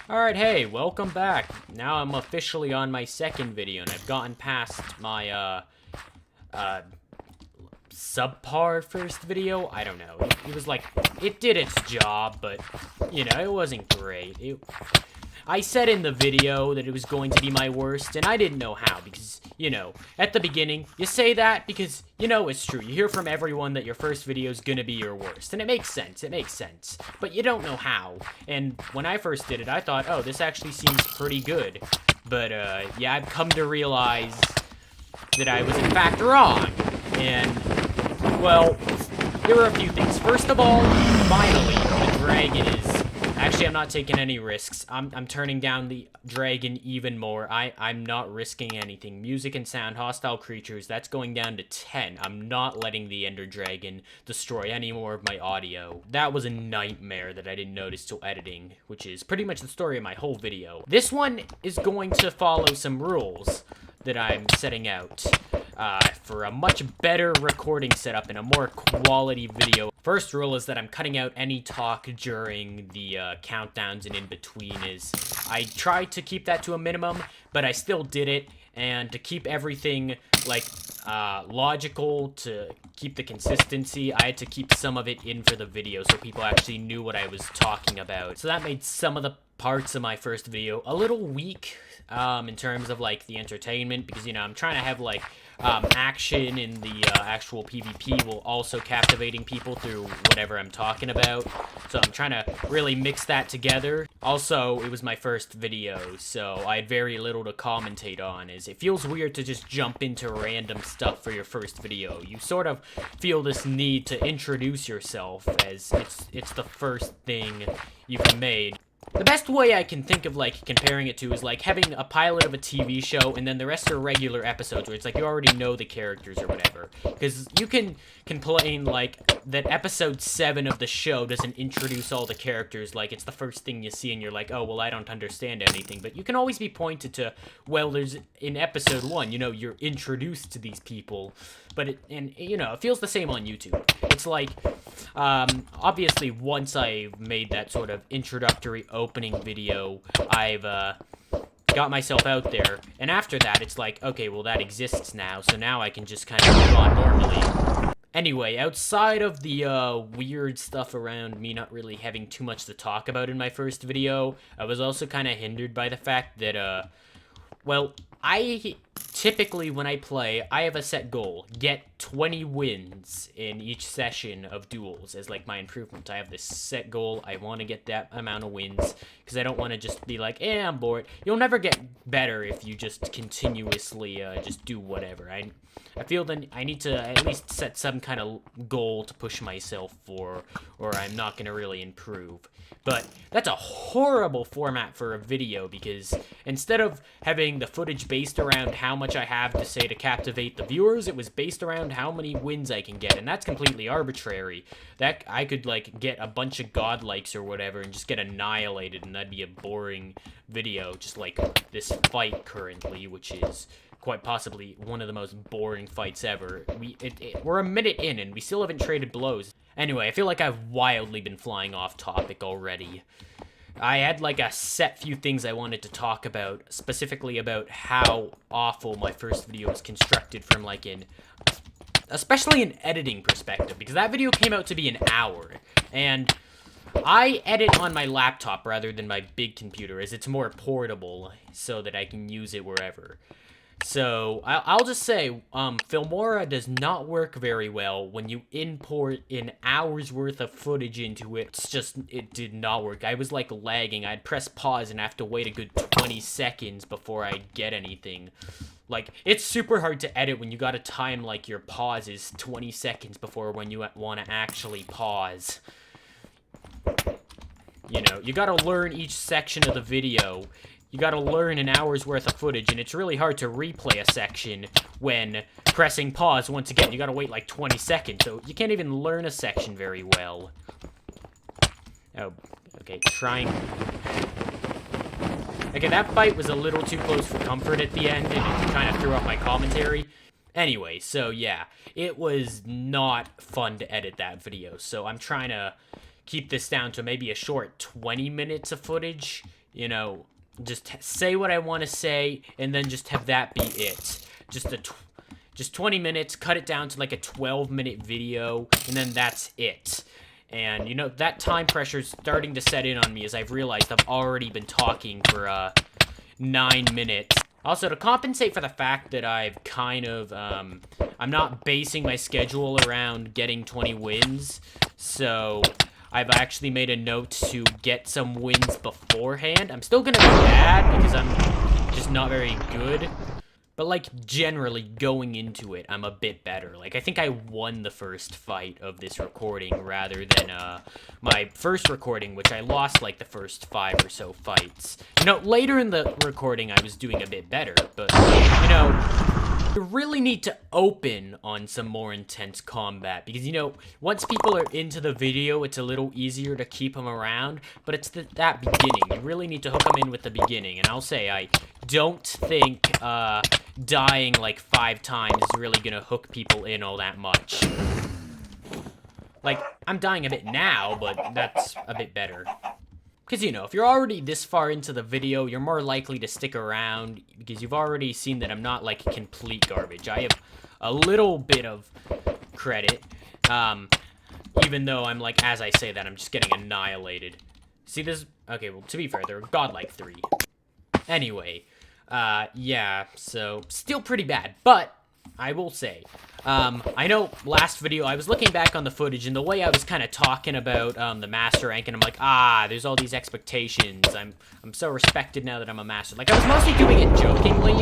Alright, hey, welcome back. Now I'm officially on my second video, and I've gotten past my, subpar first video. I don't know. It was like, it did its job, but, you know, it wasn't great. I said in the video that it was going to be my worst, and I didn't know how, because, you know, at the beginning, you say that because, you know, it's true. You hear from everyone that your first video is gonna be your worst, and it makes sense, but you don't know how. And when I first did it, I thought, oh, this actually seems pretty good. But, yeah, I've come to realize that I was in fact wrong, and, well, there were a few things. First of all, finally, the dragon is... Actually, I'm not taking any risks. I'm turning down the dragon even more. I'm not risking anything. Music and sound, hostile creatures, that's going down to 10. I'm not letting the ender dragon destroy any more of my audio. That was a nightmare that I didn't notice till editing, which is pretty much the story of my whole video. This one is going to follow some rules that I'm setting out for a much better recording setup and a more quality video. First rule is that I'm cutting out any talk during the countdowns and in between. I tried to keep that to a minimum, but I still did it. And to keep everything, like, logical, to keep the consistency, I had to keep some of it in for the video so people actually knew what I was talking about. So that made some of the parts of my first video a little weak, in terms of, like, the entertainment, because, you know, I'm trying to have, like, action in the actual PvP while also captivating people through whatever I'm talking about. So I'm trying to really mix that together. Also, it was my first video, so I had very little to commentate on, as it feels weird to just jump into random stuff for your first video. You sort of feel this need to introduce yourself, as it's the first thing you've made. The best way I can think of, like, comparing it to is, like, having a pilot of a TV show and then the rest are regular episodes where it's like you already know the characters or whatever. Because you can complain, like, that episode 7 of the show doesn't introduce all the characters, like, it's the first thing you see and you're like, oh, well, I don't understand anything. But you can always be pointed to, well, there's, in episode 1, you know, you're introduced to these people. But, you know, it feels the same on YouTube. It's like, obviously, once I've made that sort of introductory opening video, I've, got myself out there, and after that, it's like, okay, well, that exists now, so now I can just kind of move on normally. Anyway, outside of the, weird stuff around me not really having too much to talk about in my first video, I was also kind of hindered by the fact that, well, I typically, when I play, I have a set goal. Get 20 wins in each session of Duels as, like, my improvement. I have this set goal. I want to get that amount of wins because I don't want to just be like, eh, I'm bored. You'll never get better if you just continuously just do whatever. I feel that I need to at least set some kind of goal to push myself for, or I'm not going to really improve. But that's a horrible format for a video because instead of having the footage based around how much I have to say to captivate the viewers, it was based around how many wins I can get, and that's completely arbitrary. That I could, like, get a bunch of godlikes or whatever and just get annihilated, and that'd be a boring video, just like this fight currently, which is quite possibly one of the most boring fights ever. We're a minute in, and we still haven't traded blows. Anyway, I feel like I've wildly been flying off topic already. I had, like, a set few things I wanted to talk about, specifically about how awful my first video was constructed from, like, especially an editing perspective, because that video came out to be an hour, and I edit on my laptop rather than my big computer, as it's more portable, so that I can use it wherever. So, I'll just say, Filmora does not work very well when you import an hour's worth of footage into it. It did not work. I was, like, lagging. I'd press pause and have to wait a good 20 seconds before I'd get anything. Like, it's super hard to edit when you gotta time, like, your pause is 20 seconds before when you want to actually pause. You know, you gotta learn each section of the video. You gotta learn an hour's worth of footage, and it's really hard to replay a section when pressing pause. Once again, you gotta wait like 20 seconds, so you can't even learn a section very well. Oh, okay, trying. Okay, that fight was a little too close for comfort at the end, and it kind of threw off my commentary. Anyway, so yeah, it was not fun to edit that video, so I'm trying to keep this down to maybe a short 20 minutes of footage, you know, just say what I want to say, and then just have that be it. Just 20 minutes, cut it down to like a 12-minute video, and then that's it. And, you know, that time pressure's starting to set in on me as I've realized I've already been talking for, 9 minutes. Also, to compensate for the fact that I've kind of, I'm not basing my schedule around getting 20 wins, so I've actually made a note to get some wins beforehand. I'm still gonna be bad because I'm just not very good. But, like, generally going into it, I'm a bit better. Like, I think I won the first fight of this recording rather than, my first recording, which I lost, like, the first 5 or so fights. You know, later in the recording, I was doing a bit better, but, you know, you really need to open on some more intense combat, because, you know, once people are into the video, it's a little easier to keep them around, but it's that beginning. You really need to hook them in with the beginning, and I'll say, I don't think, dying like 5 times is really gonna hook people in all that much. Like, I'm dying a bit now, but that's a bit better. Because, you know, if you're already this far into the video, you're more likely to stick around, because you've already seen that I'm not, like, complete garbage. I have a little bit of credit, even though I'm, like, as I say that, I'm just getting annihilated. See, this... Okay, well, to be fair, they're godlike 3. Anyway, yeah, so, still pretty bad, but I will say, I know last video, I was looking back on the footage, and the way I was kind of talking about, the master rank, and I'm like, there's all these expectations, I'm so respected now that I'm a master. Like, I was mostly doing it jokingly.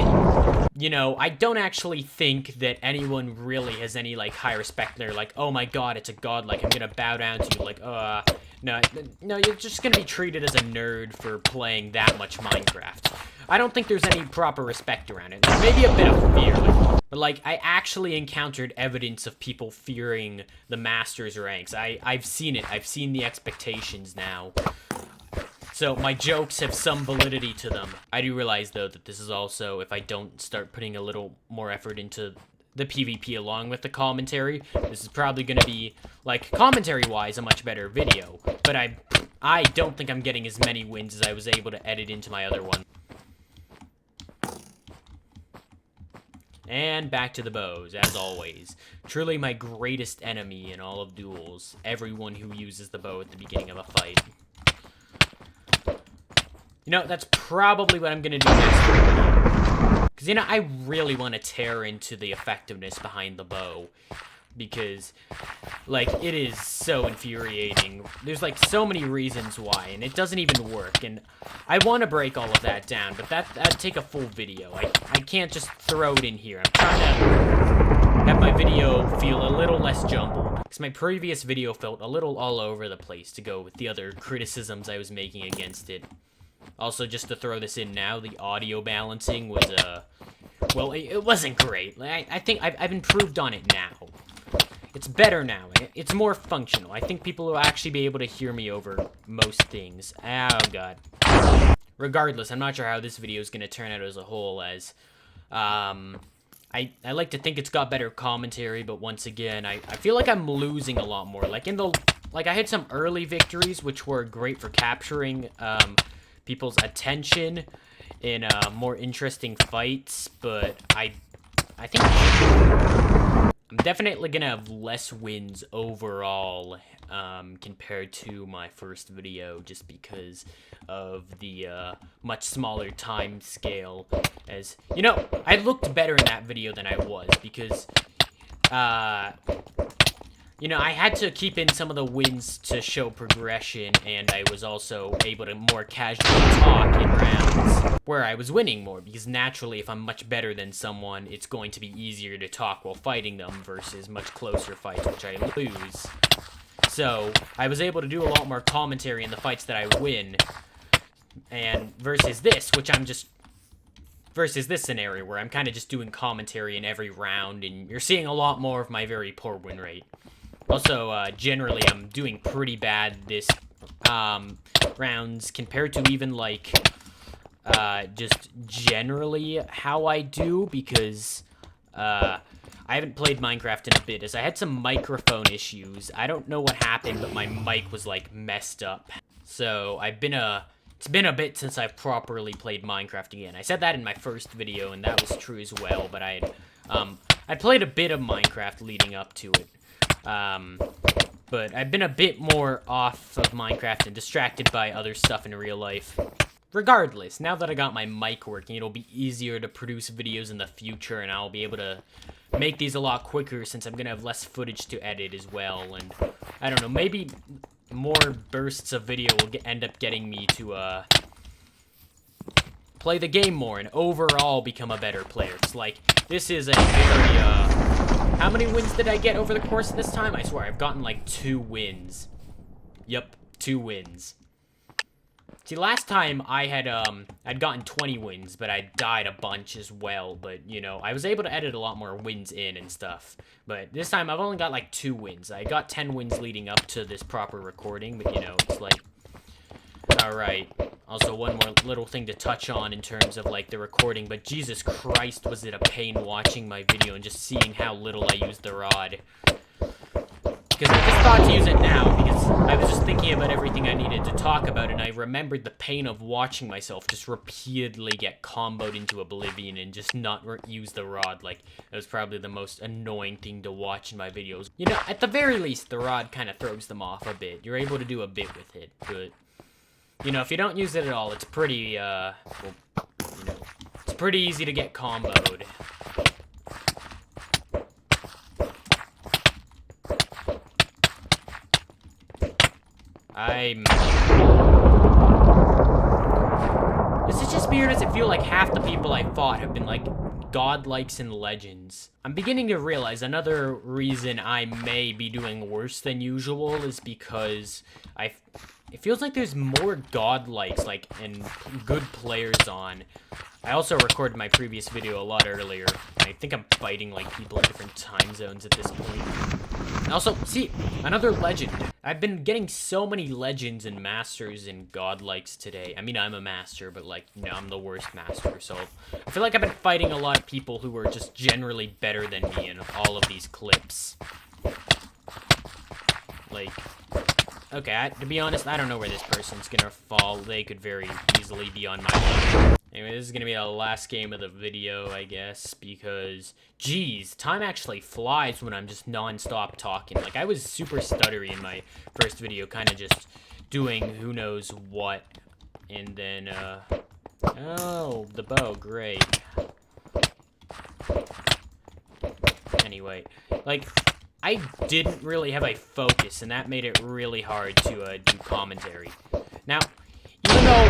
You know, I don't actually think that anyone really has any, like, high respect. They're like, oh my god, it's a god, like, I'm gonna bow down to you, like, no, you're just gonna be treated as a nerd for playing that much Minecraft. I don't think there's any proper respect around it. There's maybe a bit of fear, but, like, I actually encountered evidence of people fearing the Masters ranks. I've seen it. I've seen the expectations now. So, my jokes have some validity to them. I do realize, though, that this is also, if I don't start putting a little more effort into the PvP along with the commentary, this is probably going to be, like, commentary-wise, a much better video. But I don't think I'm getting as many wins as I was able to edit into my other one. And back to the bows, as always. Truly my greatest enemy in all of Duels. Everyone who uses the bow at the beginning of a fight. You know, that's probably what I'm gonna do next. Because, you know, I really want to tear into the effectiveness behind the bow. Because, like, it is so infuriating. There's, like, so many reasons why, and it doesn't even work. And I want to break all of that down, but that'd take a full video. I can't just throw it in here. I'm trying to have my video feel a little less jumbled. Because my previous video felt a little all over the place to go with the other criticisms I was making against it. Also, just to throw this in now, the audio balancing was, well, it wasn't great. I think I've improved on it now. It's better now. It's more functional. I think people will actually be able to hear me over most things. Oh, God. Regardless, I'm not sure how this video is going to turn out as a whole, as, I like to think it's got better commentary, but once again, I feel like I'm losing a lot more. Like, I had some early victories, which were great for capturing, people's attention in, more interesting fights, but I think I'm definitely gonna have less wins overall, compared to my first video, just because of the, much smaller time scale. As, you know, I looked better in that video than I was, because, you know, I had to keep in some of the wins to show progression, and I was also able to more casually talk in rounds where I was winning more, because naturally, if I'm much better than someone, it's going to be easier to talk while fighting them versus much closer fights, which I lose. So, I was able to do a lot more commentary in the fights that I win, and versus this, which I'm just... Versus this scenario, where I'm kind of just doing commentary in every round, and you're seeing a lot more of my very poor win rate. Also, generally, I'm doing pretty bad this, rounds compared to even, like, just generally how I do, because, I haven't played Minecraft in a bit, as I had some microphone issues. I don't know what happened, but my mic was, like, messed up. So, I've been, It's been a bit since I've properly played Minecraft again. I said that in my first video, and that was true as well, but I played a bit of Minecraft leading up to it. But I've been a bit more off of Minecraft and distracted by other stuff in real life. Regardless, now that I got my mic working, it'll be easier to produce videos in the future, and I'll be able to make these a lot quicker since I'm gonna have less footage to edit as well. And I don't know, maybe more bursts of video will end up getting me to play the game more and overall become a better player. It's like, this is a very how many wins did I get over the course of this time? I swear I've gotten like 2 wins. Yep, 2 wins. See, last time I had, I'd gotten 20 wins, but I died a bunch as well. But, you know, I was able to edit a lot more wins in and stuff. But this time I've only got, like, 2 wins. I got 10 wins leading up to this proper recording, but, you know, it's like, alright. Also, one more little thing to touch on in terms of, like, the recording, but Jesus Christ, was it a pain watching my video and just seeing how little I used the rod. Because I just thought to use it now, because I was just thinking about everything I needed to talk about, and I remembered the pain of watching myself just repeatedly get comboed into oblivion and just not use the rod. Like, it was probably the most annoying thing to watch in my videos. You know, at the very least, the rod kind of throws them off a bit. You're able to do a bit with it, but, you know, if you don't use it at all, it's pretty, well, you know, it's pretty easy to get comboed. Is it just me, or does it feel like half the people I fought have been, like, godlikes and legends? I'm beginning to realize another reason I may be doing worse than usual is because it feels like there's more godlikes, like, and good players on. I also recorded my previous video a lot earlier. I think I'm fighting, like, people in different time zones at this point. And also, see, another legend. I've been getting so many legends and masters and godlikes today. I mean, I'm a master, but, like, you know, I'm the worst master, so I feel like I've been fighting a lot of people who are just generally better than me in all of these clips. Like, okay, to be honest, I don't know where this person's gonna fall. They could very easily be on my level. Anyway, this is gonna be the last game of the video, I guess, because, geez, time actually flies when I'm just non-stop talking. Like, I was super stuttery in my first video, kind of just doing who knows what, and then, oh, the bow, great. Anyway, like, I didn't really have a focus, and that made it really hard to do commentary. Now, even though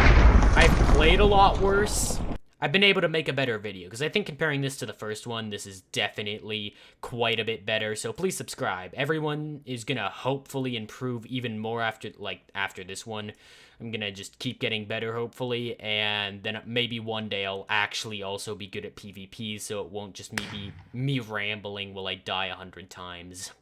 I've played a lot worse, I've been able to make a better video, because I think comparing this to the first one, this is definitely quite a bit better, so please subscribe. Everyone is gonna hopefully improve even more after this one. I'm gonna just keep getting better, hopefully, and then maybe one day I'll actually also be good at PvP, so it won't just be me rambling while I die 100 times.